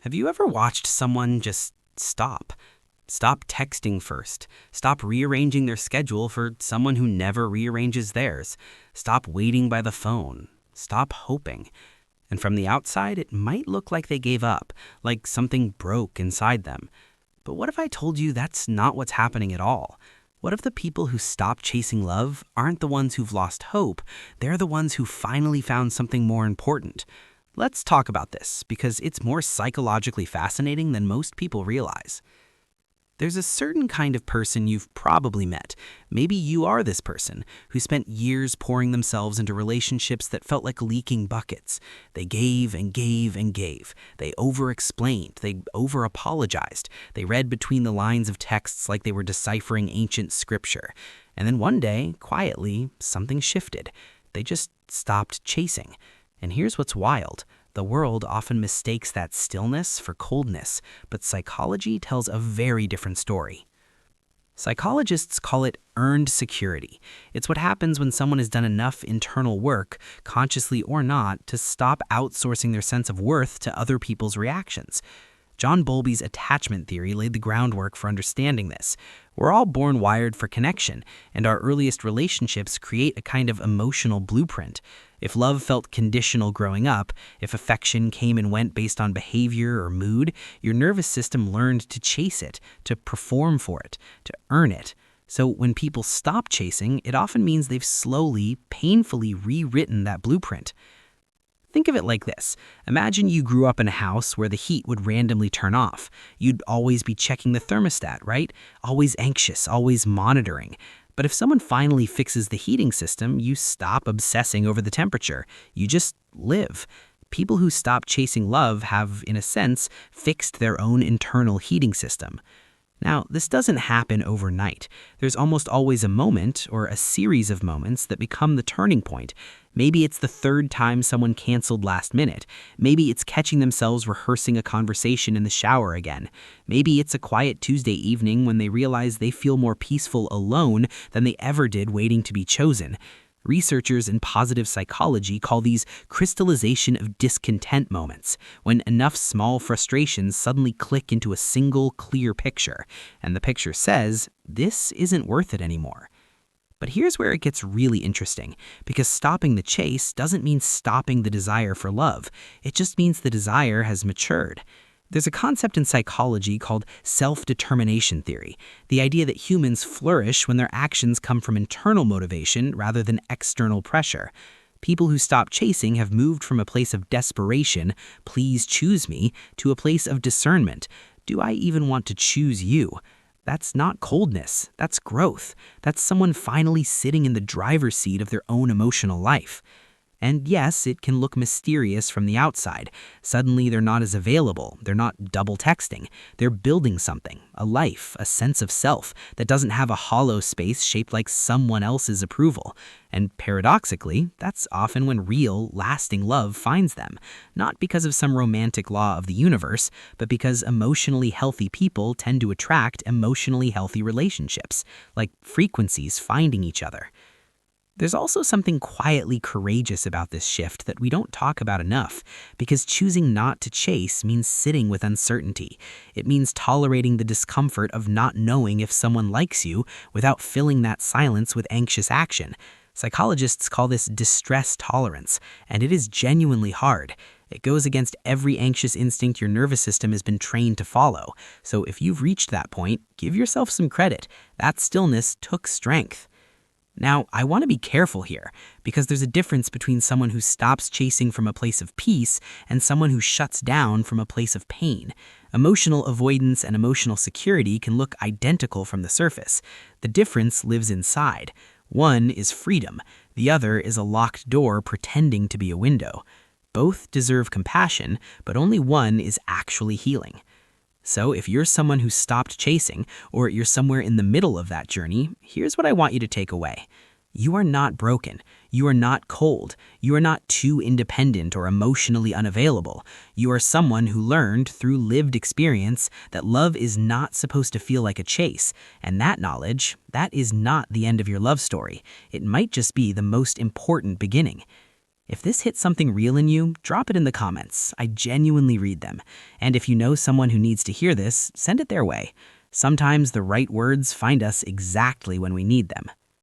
Have you ever watched someone just stop? Stop texting first. Stop rearranging their schedule for someone who never rearranges theirs. Stop waiting by the phone. Stop hoping. And from the outside, it might look like they gave up, like something broke inside them. But what if I told you that's not what's happening at all? What if the people who stop chasing love aren't the ones who've lost hope? They're the ones who finally found something more important. Let's talk about this, because it's more psychologically fascinating than most people realize. There's a certain kind of person you've probably met. Maybe you are this person who spent years pouring themselves into relationships that felt like leaking buckets. They gave and gave and gave. They over-explained. They over-apologized. They read between the lines of texts like they were deciphering ancient scripture. And then one day, quietly, something shifted. They just stopped chasing. And here's what's wild. The world often mistakes that stillness for coldness, but psychology tells a very different story. Psychologists call it earned security. It's what happens when someone has done enough internal work, consciously or not, to stop outsourcing their sense of worth to other people's reactions. John Bowlby's attachment theory laid the groundwork for understanding this. We're all born wired for connection, and our earliest relationships create a kind of emotional blueprint. If love felt conditional growing up, if affection came and went based on behavior or mood, your nervous system learned to chase it, to perform for it, to earn it. So when people stop chasing, it often means they've slowly, painfully rewritten that blueprint. Think of it like this. Imagine you grew up in a house where the heat would randomly turn off. You'd always be checking the thermostat, right? Always anxious, always monitoring. But if someone finally fixes the heating system, you stop obsessing over the temperature. You just live. People who stop chasing love have, in a sense, fixed their own internal heating system. Now, this doesn't happen overnight. There's almost always a moment, or a series of moments, that become the turning point. Maybe it's the third time someone canceled last minute. Maybe it's catching themselves rehearsing a conversation in the shower again. Maybe it's a quiet Tuesday evening when they realize they feel more peaceful alone than they ever did waiting to be chosen. Researchers in positive psychology call these crystallization of discontent moments, when enough small frustrations suddenly click into a single clear picture, and the picture says, this isn't worth it anymore. But here's where it gets really interesting, because stopping the chase doesn't mean stopping the desire for love. It just means the desire has matured. There's a concept in psychology called self-determination theory, the idea that humans flourish when their actions come from internal motivation rather than external pressure. People who stop chasing have moved from a place of desperation, please choose me, to a place of discernment. Do I even want to choose you? That's not coldness, that's growth. That's someone finally sitting in the driver's seat of their own emotional life. And yes, it can look mysterious from the outside. Suddenly they're not as available, they're not double texting. They're building something, a life, a sense of self that doesn't have a hollow space shaped like someone else's approval. And paradoxically, that's often when real, lasting love finds them. Not because of some romantic law of the universe, but because emotionally healthy people tend to attract emotionally healthy relationships, like frequencies finding each other. There's also something quietly courageous about this shift that we don't talk about enough, because choosing not to chase means sitting with uncertainty. It means tolerating the discomfort of not knowing if someone likes you without filling that silence with anxious action. Psychologists call this distress tolerance, and it is genuinely hard. It goes against every anxious instinct your nervous system has been trained to follow. So if you've reached that point, give yourself some credit. That stillness took strength. Now, I want to be careful here, because there's a difference between someone who stops chasing from a place of peace and someone who shuts down from a place of pain. Emotional avoidance and emotional security can look identical from the surface. The difference lives inside. One is freedom. The other is a locked door pretending to be a window. Both deserve compassion, but only one is actually healing. So if you're someone who stopped chasing, or you're somewhere in the middle of that journey, here's what I want you to take away. You are not broken. You are not cold. You are not too independent or emotionally unavailable. You are someone who learned through lived experience that love is not supposed to feel like a chase. And that knowledge, that is not the end of your love story. It might just be the most important beginning. If this hits something real in you, drop it in the comments. I genuinely read them. And if you know someone who needs to hear this, send it their way. Sometimes the right words find us exactly when we need them.